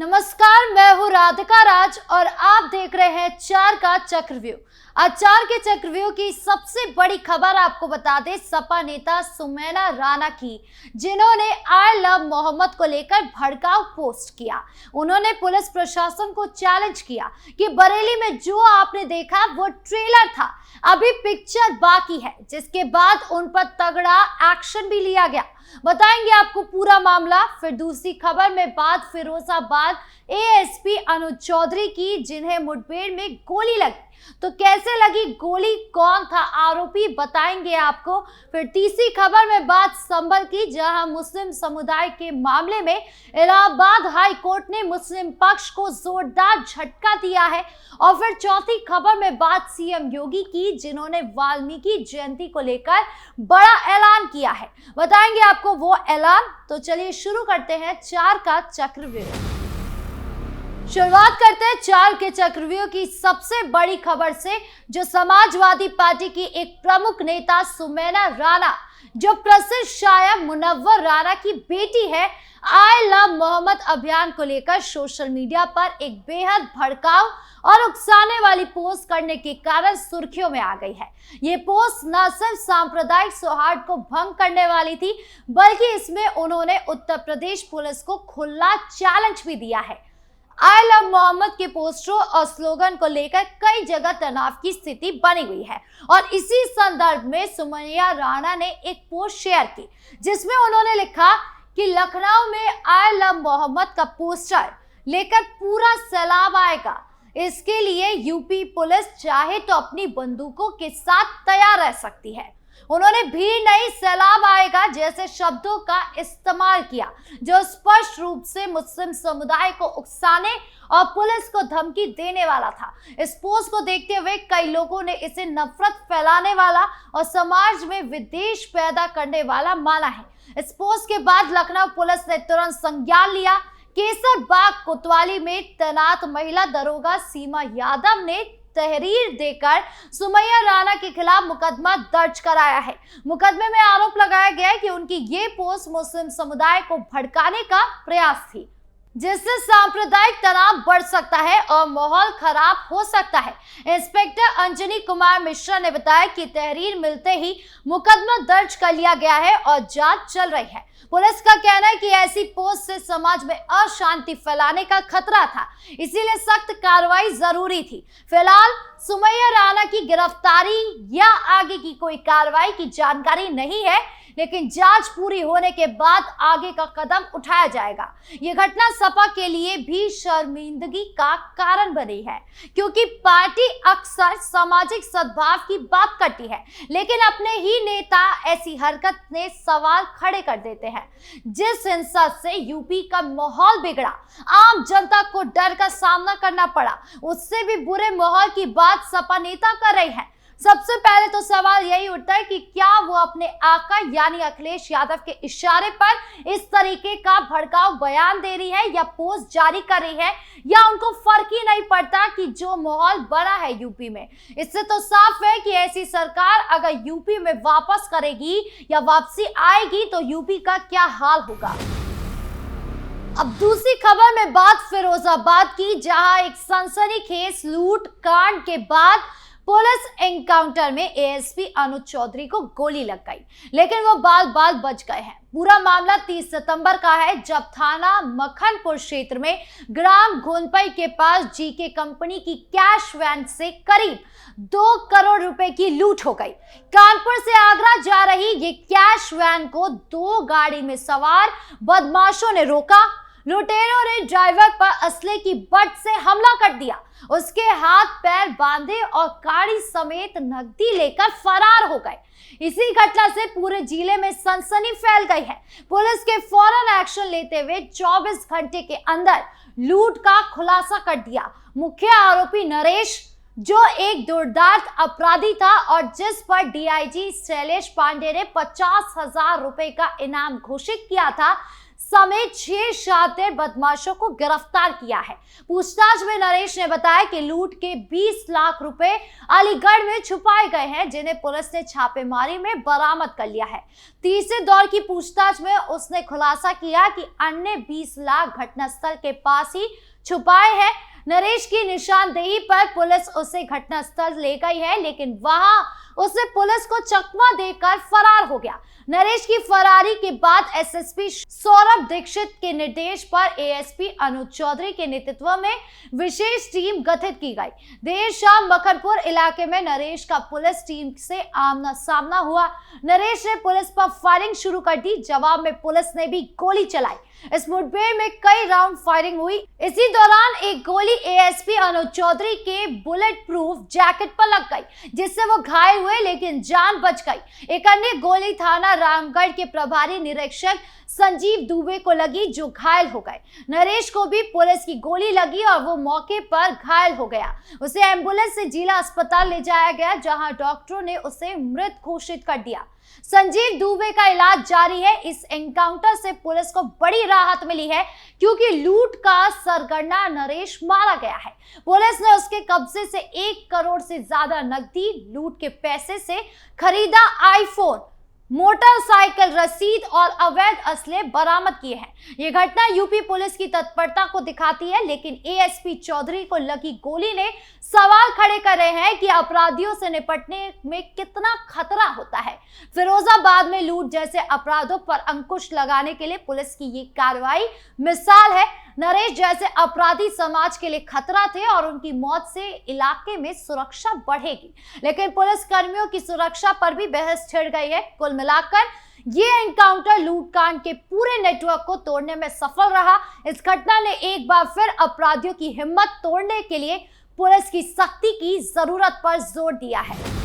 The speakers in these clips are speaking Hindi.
नमस्कार, मैं हूँ राधिका राज और आप देख रहे हैं चार का चक्रव्यूह। आज चार के चक्रव्यूह की सबसे बड़ी खबर आपको बता दें सपा नेता सुमैना राणा की, जिन्होंने आई लव मोहम्मद को लेकर भड़काऊ पोस्ट किया। उन्होंने पुलिस प्रशासन को चैलेंज किया कि बरेली में जो आपने देखा वो ट्रेलर था, अभी पिक्चर बाकी है, जिसके बाद उन पर तगड़ा एक्शन भी लिया गया। बताएंगे आपको पूरा मामला। फिर दूसरी खबर में बात फिरोजाबाद एएसपी अनुज चौधरी की, जिन्हें मुठभेड़ में गोली लगी। तो कैसे लगी गोली, कौन था आरोपी, बताएंगे आपको। फिर तीसरी खबर में बात संभल की, जहां मुस्लिम समुदाय के मामले में इलाहाबाद हाई कोर्ट ने मुस्लिम पक्ष को जोरदार झटका दिया है। और फिर चौथी खबर में बात सीएम योगी की, जिन्होंने वाल्मीकि जयंती को लेकर बड़ा ऐलान किया है। बताएंगे आपको वो ऐलान। तो चलिए शुरू करते हैं चार का चक्रव्यूह। शुरुआत करते हैं चार के चक्रव्यूह की सबसे बड़ी खबर से, जो समाजवादी पार्टी की एक प्रमुख नेता सुमैना राणा, जो प्रसिद्ध शायर मुनव्वर राणा की बेटी है, आई लव मोहम्मद अभियान को लेकर सोशल मीडिया पर एक बेहद भड़काऊ और उकसाने वाली पोस्ट करने के कारण सुर्खियों में आ गई है। ये पोस्ट न सिर्फ सांप्रदायिक सौहार्द को भंग करने वाली थी, बल्कि इसमें उन्होंने उत्तर प्रदेश पुलिस को खुला चैलेंज भी दिया है। आई लव मोहम्मद के पोस्टरों और स्लोगन को लेकर कई जगह तनाव की स्थिति बनी हुई है और इसी संदर्भ में सुमैना राणा ने एक पोस्ट शेयर की, जिसमें उन्होंने लिखा कि लखनऊ में आई लव मोहम्मद का पोस्टर लेकर पूरा सैलाब आएगा। इसके लिए यूपी पुलिस चाहे तो अपनी बंदूकों के साथ तैयार रह सकती है। उन्होंने भीड़ नहीं सैलाब आएगा जैसे शब्दों का इस्तेमाल किया, जो स्पष्ट रूप से मुस्लिम समुदाय को उकसाने और पुलिस को धमकी देने वाला था। इस पोस्ट को देखते हुए कई लोगों ने इसे नफरत फैलाने वाला और समाज में विद्वेष पैदा करने वाला माना है। इस पोस्ट के बाद लखनऊ पुलिस ने तुरंत संज्ञान लिया। केसरबाग कोतवाली में तैनात महिला दरोगा सीमा यादव ने तहरीर देकर सुमैना राणा के खिलाफ मुकदमा दर्ज कराया है। मुकदमे में आरोप लगाया गया है कि उनकी ये पोस्ट मुस्लिम समुदाय को भड़काने का प्रयास थी, जिससे सांप्रदायिक तनाव बढ़ सकता है और माहौल खराब हो सकता है। इंस्पेक्टर अंजनी कुमार मिश्रा ने बताया कि तहरीर मिलते ही मुकदमा दर्ज कर लिया गया है और जांच चल रही है। पुलिस का कहना है कि ऐसी पोस्ट से समाज में अशांति फैलाने का खतरा था, इसीलिए सख्त कार्रवाई जरूरी थी। फिलहाल सुमैना राणा की गिरफ्तारी या आगे की कोई कार्रवाई की जानकारी नहीं है, लेकिन जांच पूरी होने के बाद आगे का कदम उठाया जाएगा। ये घटना सपा के लिए भी शर्मिंदगी का कारण बनी है, क्योंकि पार्टी अक्सर सामाजिक सद्भाव की बात करती है, लेकिन अपने ही नेता ऐसी हरकत ने सवाल खड़े कर देते हैं। जिस हिंसा से यूपी का माहौल बिगड़ा, आम जनता को डर का सामना करना पड़ा, उससे भी बुरे माहौल की बात सपा नेता कर रही है। सबसे पहले तो सवाल यही उठता है कि क्या वो अपने आका यानी अखिलेश यादव के इशारे पर इस तरीके का भड़काऊ बयान दे रही है या पोस्ट जारी कर रही है, या उनको फर्क ही नहीं पड़ता कि जो माहौल बना है यूपी में। इससे तो साफ है कि ऐसी सरकार अगर यूपी में वापस करेगी या वापसी आएगी तो यूपी का क्या हाल होगा। अब दूसरी खबर में बात फिरोजाबाद की, जहां एक सनसनीखेज लूट कांड के बाद पुलिस एनकाउंटर में एएसपी अनुज चौधरी को गोली लग गई, लेकिन वो बाल बाल बच गए हैं। पूरा मामला 30 सितंबर का है, जब थाना मखनपुर क्षेत्र में ग्राम घोनपई के पास जीके कंपनी की कैश वैन से करीब 2 करोड़ रुपए की लूट हो गई। कानपुर से आगरा जा रही ये कैश वैन को 2 गाड़ी में सवार बदमाशों ने रोका। लुटेरों ने ड्राइवर पर असले की बट से हमला कर दिया, उसके हाथ पैर बांधे और गाड़ी समेत नकदी लेकर फरार हो गए। इसी घटना से पूरे जिले में सनसनी फैल गई है। पुलिस के फौरन एक्शन लेते हुए 24 घंटे के अंदर लूट का खुलासा कर दिया। मुख्य आरोपी नरेश, जो एक दुर्दांत अपराधी था और जिस पर डीआईजी शैलेश पांडे ने 50,000 रुपए का इनाम घोषित किया था, समेत 6 शातिर बदमाशों को गिरफ्तार किया है। पूछताछ में नरेश ने बताया कि लूट के 20 लाख रुपए अलीगढ़ में छुपाए गए हैं, जिन्हें पुलिस ने छापेमारी में बरामद कर लिया है। तीसरे दौर की पूछताछ में उसने खुलासा किया कि अन्य 20 लाख घटनास्थल के पास ही छुपाए हैं। नरेश की निशानदेही पर पुलिस उसे घटनास्थल ले गई है, लेकिन वहां उसे पुलिस को चकमा देकर फरार हो गया। नरेश की फरारी के बाद एसएसपी सौरभ दीक्षित के निर्देश पर एएसपी अनुज चौधरी के नेतृत्व में विशेष टीम गठित की गई। देर शाम मखनपुर इलाके में नरेश का पुलिस टीम से आमना सामना हुआ। नरेश ने पुलिस पर फायरिंग शुरू कर दी। जवाब में पुलिस ने भी गोली चलाई। इस मुठभेड़ में कई राउंड फायरिंग हुई। इसी दौरान एक गोली एएसपी अनुज चौधरी के बुलेट प्रूफ जैकेट पर लग गई, जिससे वो घायल हुए, लेकिन जान बच गई। एक अन्य गोली थाना रामगढ़ के प्रभारी निरीक्षक संजीव दुबे को लगी, जो घायल हो गए। नरेश को भी पुलिस की गोली लगी और वो मौके पर घायल हो गया। उसे एम्बुलेंस से जिला अस्पताल ले जाया गया, जहां डॉक्टरों ने उसे मृत घोषित कर दिया। संजीव दुबे का इलाज जारी है। इस एनकाउंटर से पुलिस को बड़ी राहत मिली है, क्योंकि लूट का सरगना नरेश मारा गया है। पुलिस ने उसके कब्जे से 1 करोड़ से ज्यादा नकदी, लूट के पैसे से खरीदा आईफोन, मोटरसाइकिल, रसीद और अवैध असले बरामद किए हैं। यह घटना यूपी पुलिस की तत्परता को दिखाती है, लेकिन एएसपी चौधरी को लगी गोली ने सवाल खड़े कर रहे हैं कि अपराधियों से निपटने में कितना खतरा होता है। फिरोजाबाद में लूट जैसे अपराधों पर अंकुश लगाने के लिए पुलिस की ये कार्रवाई मिसाल है। नरेश जैसे अपराधी समाज के लिए खतरा थे और उनकी मौत से इलाके में सुरक्षा बढ़ेगी, लेकिन पुलिस कर्मियों की सुरक्षा पर भी बहस छिड़ गई है। कुल मिलाकर ये एनकाउंटर लूटकांड के पूरे नेटवर्क को तोड़ने में सफल रहा। इस घटना ने एक बार फिर अपराधियों की हिम्मत तोड़ने के लिए पुलिस की सख्ती की जरूरत पर जोर दिया है।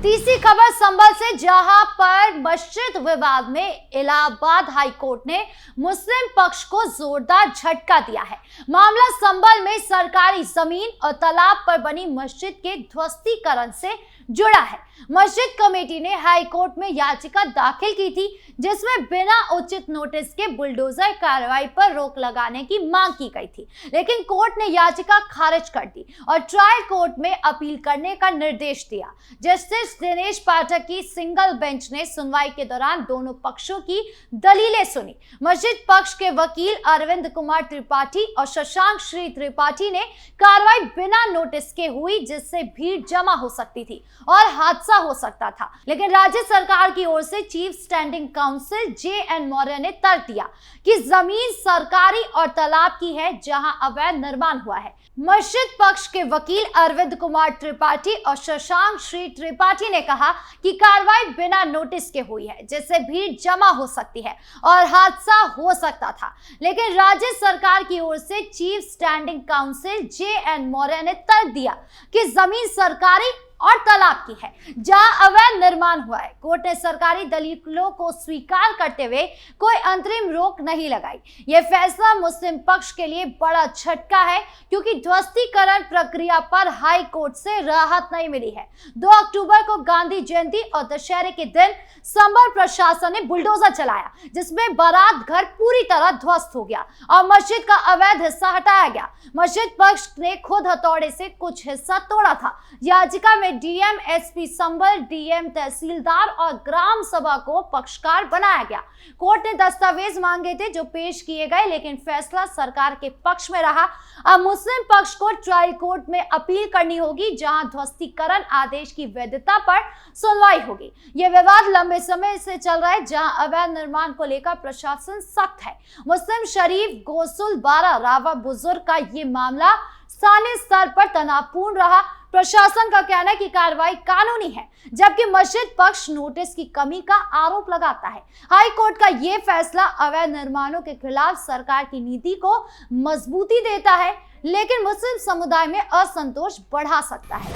तीसरी खबर संभल से, जहां पर मस्जिद विवाद में इलाहाबाद हाईकोर्ट ने मुस्लिम पक्ष को जोरदार झटका दिया है। मामला संभल में सरकारी जमीन और तालाब पर बनी मस्जिद के ध्वस्तीकरण से जुड़ा है। मस्जिद कमेटी ने हाई कोर्ट में याचिका दाखिल की थी, जिसमें बिना उचित नोटिस के बुलडोजर कार्रवाई पर रोक लगाने की मांग की गई थी, लेकिन कोर्ट ने याचिका खारिज कर दी और ट्रायल कोर्ट में अपील करने का निर्देश दिया। जस्टिस दिनेश पाठक की सिंगल बेंच ने सुनवाई के दौरान दोनों पक्षों की दलीलें सुनी। मस्जिद पक्ष के वकील अरविंद कुमार त्रिपाठी और शशांक श्री त्रिपाठी ने कार्रवाई बिना नोटिस के हुई, जिससे भीड़ जमा हो सकती थी और हादसा हो सकता था, लेकिन राज्य सरकार की ओर से chief standing council JN. Maurya ने तर्क दिया कि जमीन सरकारी और तालाब की है, जहां अवैध निर्माण हुआ है। मस्जिद पक्ष के वकील अरविंद कुमार त्रिपाठी और शशांक श्री त्रिपाठी ने कहा कि कार्रवाई बिना नोटिस के हुई है, जिससे भीड़ जमा हो सकती है और हादसा हो सकता था, लेकिन राज्य सरकार की ओर से chief standing council JN. Maurya ने तर्क दिया कि जमीन सरकारी और तालाब की है, जहां अवैध निर्माण हुआ है। कोर्ट ने सरकारी दलीलों को स्वीकार करते हुए कोई अंतरिम रोक नहीं लगाई। यह फैसला मुस्लिम पक्ष के लिए बड़ा झटका है, क्योंकि ध्वस्तीकरण प्रक्रिया पर हाई कोर्ट से राहत नहीं मिली है। 2 अक्टूबर को गांधी जयंती और दशहरे के दिन संभल प्रशासन ने बुलडोजर चलाया, जिसमें बारात घर पूरी तरह ध्वस्त हो गया और मस्जिद का अवैध हिस्सा हटाया गया। मस्जिद पक्ष ने खुद हथौड़े से कुछ हिस्सा तोड़ा था। याचिका में डीएम, एसपी संभल, डीएम, तहसीलदार और ग्राम सभा को पक्षकार बनाया गया। कोर्ट ने दस्तावेज मांगे थे जो पेश किए गए, लेकिन फैसला सरकार के पक्ष में रहा। अब मुस्लिम पक्ष को ट्रायल कोर्ट में अपील करनी होगी, जहां ध्वस्तीकरण आदेश की वैधता पर सुनवाई होगी। यह विवाद लंबे समय से चल रहा है, जहां अवैध निर्माण को लेकर प्रशासन सख्त है। मुस्लिम शरीफ गोसुल बारा रावा बुजुर्ग का ये मामला स्थानीय स्तर पर तनावपूर्ण रहा। प्रशासन का कहना है कि कार्रवाई कानूनी है, जबकि मस्जिद पक्ष नोटिस की कमी का आरोप लगाता है। हाई कोर्ट का यह फैसला अवैध निर्माणों के खिलाफ सरकार की नीति को मजबूती देता है, लेकिन मुस्लिम समुदाय में असंतोष बढ़ा सकता है।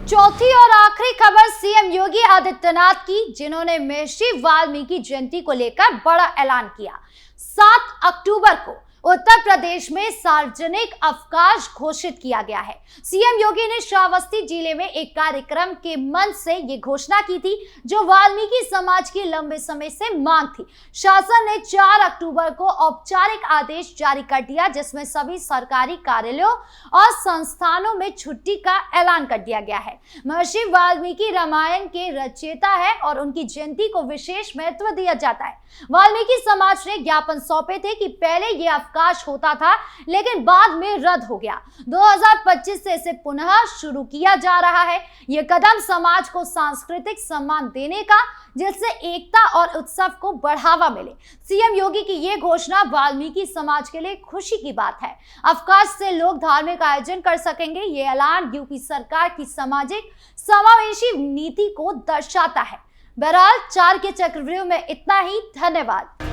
चौथी और आखिरी खबर सीएम योगी आदित्यनाथ की, जिन्होंने महर्षि वाल्मीकि जयंती को लेकर बड़ा ऐलान किया। 7 अक्टूबर को उत्तर प्रदेश में सार्वजनिक अवकाश घोषित किया गया है। सीएम योगी ने श्रावस्ती जिले में एक कार्यक्रम के मंच से ये घोषणा की थी, जो वाल्मीकि समाज की लंबे समय से मांग थी। शासन ने 4 अक्टूबर को औपचारिक आदेश जारी कर दिया, जिसमें सभी सरकारी कार्यालयों और संस्थानों में छुट्टी का ऐलान कर दिया गया है। महर्षि वाल्मीकि रामायण के रचयिता है और उनकी जयंती को विशेष महत्व दिया जाता है। वाल्मीकि समाज ने ज्ञापन सौंपे थे कि पहले ये अवकाश होता था, लेकिन बाद में रद्द हो गया। 2025 से इसे पुनः शुरू किया जा रहा है। यह कदम समाज को सांस्कृतिक सम्मान देने का, जिससे एकता और उत्सव को बढ़ावा मिले। सीएम योगी की यह घोषणा वाल्मीकि समाज के लिए खुशी की बात है। अवकाश से लोग धार्मिक आयोजन कर सकेंगे। ये ऐलान यूपी सरकार की सामाजिक समावेशी नीति को दर्शाता है। बहरहाल 4 के चक्रव्यूह में इतना ही। धन्यवाद।